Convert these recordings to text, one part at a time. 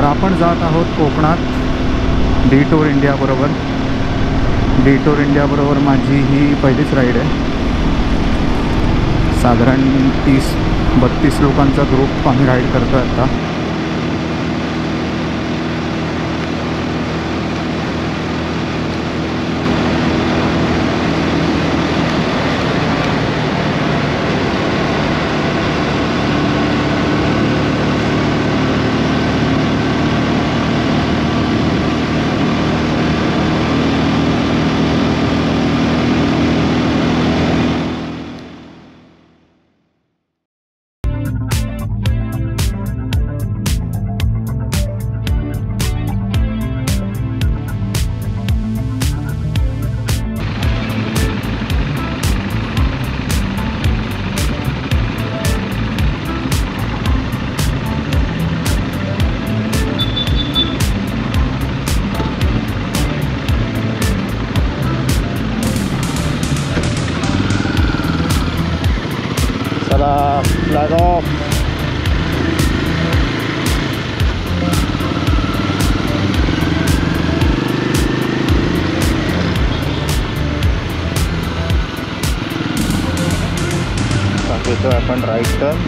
तर आपण जात आहोत कोकणात डिटूर इंडिया बरोबर. डिटूर इंडिया बरोबर माझी ही पहिलीच राईड आहे. साधारण 30-32 लोकांचा ग्रुप आम्ही राईड करतो आहे आता. Flag off. घेतो आपण राईट टर्न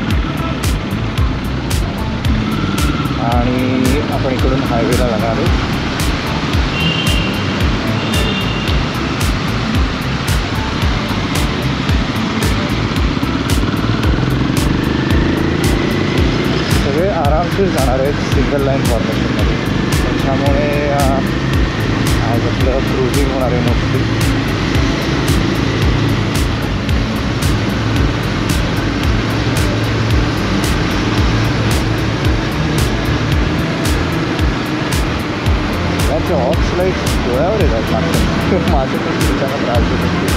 आणि आपण इकडून हायवेला लागणार आहोत. सगळे आरामशीर जाणार आहेत सिंगल लाईन फॉर्मेशनमध्ये. त्याच्यामुळे आज आपलं क्रुझिंग होणार आहे मोस्टली. त्यांच्या हॉक्स लाईट डोळ्यावर येतात मागच्या माझ्या पण त्याच्यानं त्रास होतो.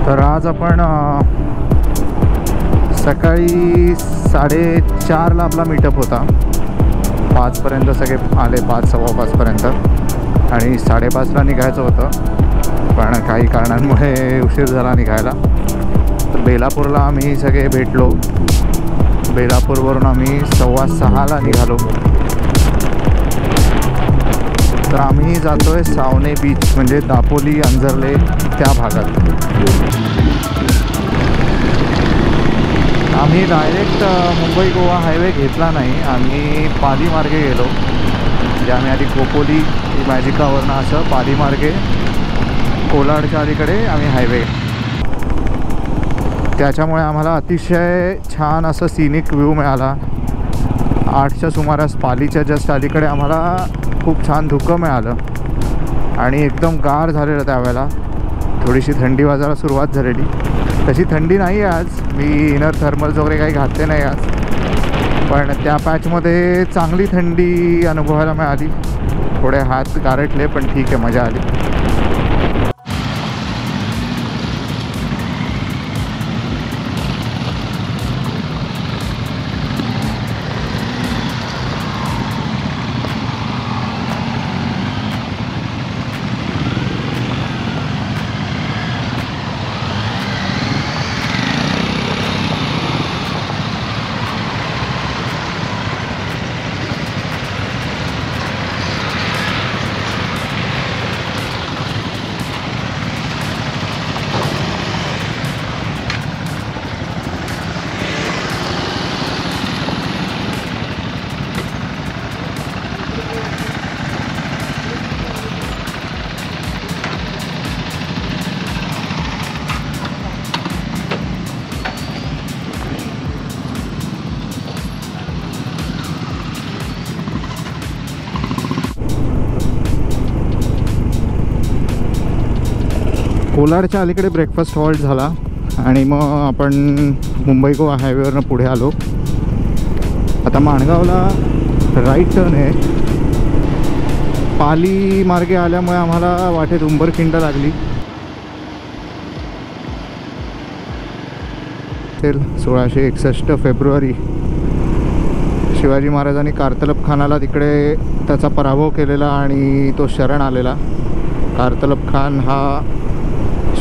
तर आज आपण सकाळी 4:30ला आपला मीटअप होता. 5 पर्यंत सगळे आले, 5-5:15 पर्यंत. आणि 5:30ला निघायचं होतं, पण काही कारणांमुळे उशीर झाला निघायला. तर बेलापूरला आम्ही सगळे भेटलो. बेलापूरवरून आम्ही 5:15ला निघालो. तर आम्ही जातो आहे सावने बीच, म्हणजे दापोली अंजर्ले त्या भागात. आम्ही डायरेक्ट मुंबई गोवा हायवे घेतला नाही, आम्ही पाली मार्गे गेलो. म्हणजे आम्ही आधी खोपोली मॅजिकावरनं असं पाली मार्गे कोलाडच्या अलीकडे आम्ही हायवे. त्याच्यामुळे आम्हाला अतिशय छान असं सिनिक व्ह्यू मिळाला. 8च्या सुमारास पालीच्या जस्ट अलीकडे आम्हाला खूप छान धुकं मिळालं आणि एकदम गार झालेलं त्यावेळेला. थोडीशी थंडी वाजायला सुरुवात झालेली. तशी थंडी नाही आहे आज, मी इनर थर्मल्स वगैरे काही घातले नाही आज, पण त्या पॅचमध्ये चांगली थंडी अनुभवायला मिळाली. थोडे हात गारटले, पण ठीक आहे, मजा आली. कोलाडच्या अलीकडे ब्रेकफास्ट हॉल्ट झाला आणि मग आपण मुंबई गोवा हायवेवरनं पुढे आलो. आता माणगावला राईट टर्न आहे. पाली मार्गे आल्यामुळे आम्हाला वाटेत उंबरखिंड लागली. 1661 फेब्रुवारी शिवाजी महाराजांनी कारतलब खानाला तिकडे त्याचा पराभव केलेला आणि तो शरण आलेला. कारतलब खान हा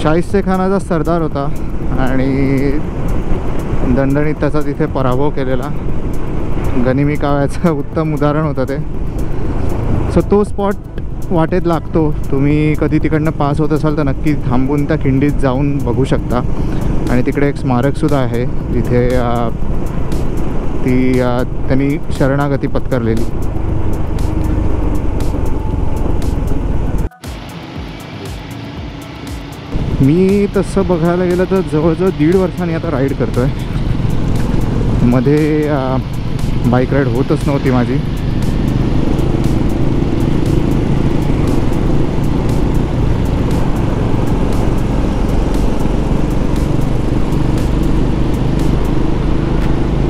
शाहिस्ते खानाचा सरदार होता आणि दणदणीत त्याचा तिथे पराभव केलेला. गनिमी काव्याचं उत्तम उदाहरण होतं ते. सो तो स्पॉट वाटेत लागतो. तुम्ही कधी तिकडनं पास होत असाल तर नक्की थांबून त्या खिंडीत जाऊन बघू शकता. आणि तिकडे एक स्मारकसुद्धा आहे जिथे त्यांनी शरणागती पत्करलेली. मी तसं बघायला गेलं तर जवळजवळ 1.5 वर्षांनी आता राईड करतो आहे. मध्ये बाईक राईड होतच नव्हती माझी.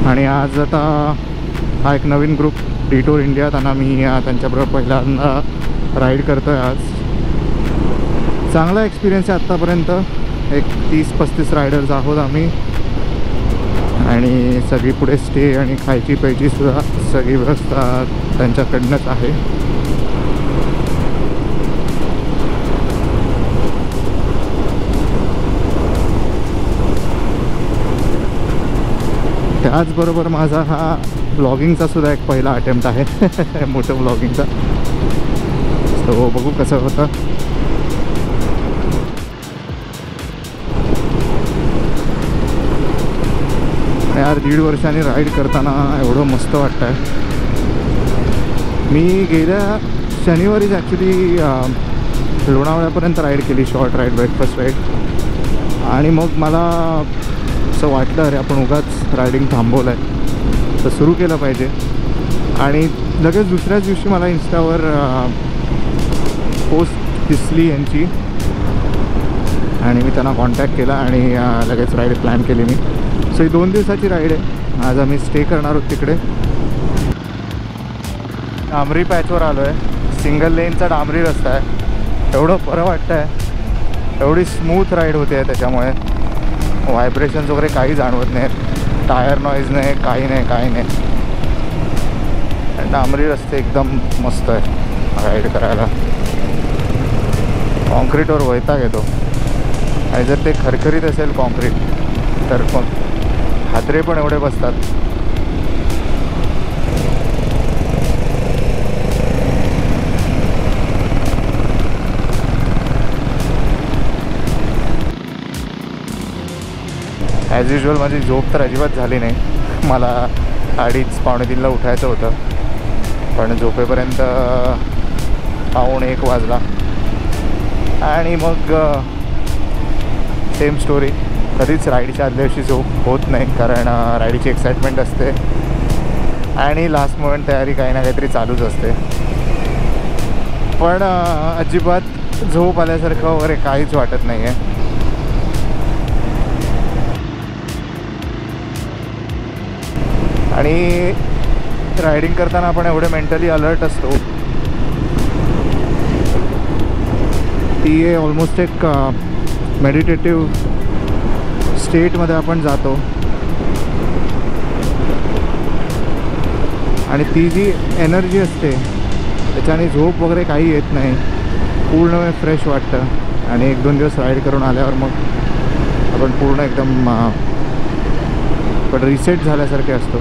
आणि आज आता हा एक नवीन ग्रुप डिटोर इंडिया, त्यांना मी त्यांच्याबरोबर पहिल्यांदा राईड करतो आहे आज. चांगला एक्सपिरियन्स आहे आत्तापर्यंत. एक 30-35 रायडर्स आहोत आम्ही आणि सगळी पुढे स्टे आणि खायची प्यायची सुद्धा सगळी व्यवस्था त्यांच्याकडनंच आहे. त्याचबरोबर माझा हा ब्लॉगिंगचा सुद्धा एक पहिला अटेम्प्ट आहे मोठं ब्लॉगिंगचा. तो बघू कसं होतं. यार 1.5 वर्षांनी राईड करताना एवढं मस्त वाटतं आहे. मी गेल्या शनिवारीच ॲक्च्युली लोणावळ्यापर्यंत राईड केली, शॉर्ट राईड, ब्रेकफास्ट राईड. आणि मग मला असं वाटलं अरे आपण उगाच रायडिंग थांबवलं आहे, तर सुरू केलं पाहिजे. आणि लगेच दुसऱ्याच दिवशी मला इन्स्टावर पोस्ट दिसली यांची आणि मी त्यांना कॉन्टॅक्ट केला आणि लगेच राईड प्लॅन केली मी. सो ही 2 दिवसाची राईड आहे. आज आम्ही स्टे करणार आहोत तिकडे. डांबरी पॅचवर आलो आहे. सिंगल लेनचा डांबरी रस्ता आहे. एवढं बरं वाटतं आहे, एवढी स्मूथ राईड होते आहे. त्याच्यामुळे व्हायब्रेशन्स वगैरे काही जाणवत नाही, टायर नॉईज नाही, काही नाही. डांबरी रस्ते एकदम मस्त आहे राईड करायला. कॉन्क्रीटवर वैताग येतो. आणि जर ते खरखरीत असेल कॉन्क्रीट तर मग हादरे पण एवढे बसतात. ॲज युजल माझी झोप तर अजिबात झाली नाही. मला 2:30-2:45ला उठायचं होतं, पण झोपेपर्यंत 1:15 वाजला. आणि मग सेम स्टोरी. कधीच राईडच्या आदल्या दिवशी झोप होत नाही, कारण राईडची एक्साइटमेंट असते आणि लास्ट मोमेंट तयारी काही ना काहीतरी चालूच असते. पण अजिबात झोप आल्यासारखं वगैरे काहीच वाटत नाही आहे. आणि रायडिंग करताना आपण एवढे मेंटली अलर्ट असतो. ती ऑलमोस्ट एक मेडिटेटिव्ह स्टेटमध्ये आपण जातो. आणि ती जी एनर्जी असते त्याच्याने झोप वगैरे काही येत नाही, पूर्ण वेळ फ्रेश वाटतं. आणि 1-2 दिवस राईड करून आल्यावर मग आपण पूर्ण एकदम पण रिसेट झाल्यासारखे असतो.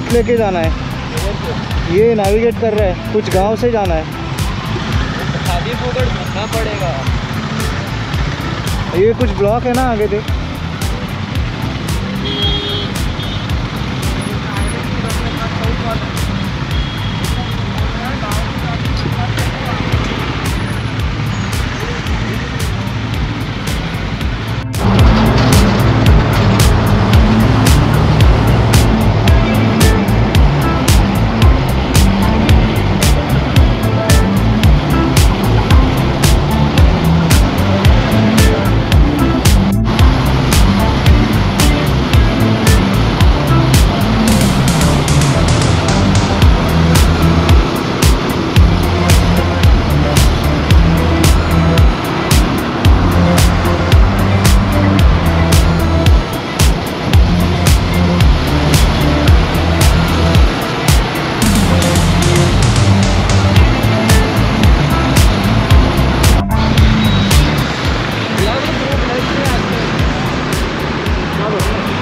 लेफ्ट लेके जाना है। ये नेविगेट कर रहा है, कुछ गांव से जाना है। शादी फोकट घूमना पड़ेगा। ये कुछ ब्लॉक है ना आगे देख।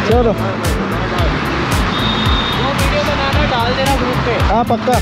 चलो वो वीडियो बनाना डाल देना ग्रुप पे। हाँ पक्का।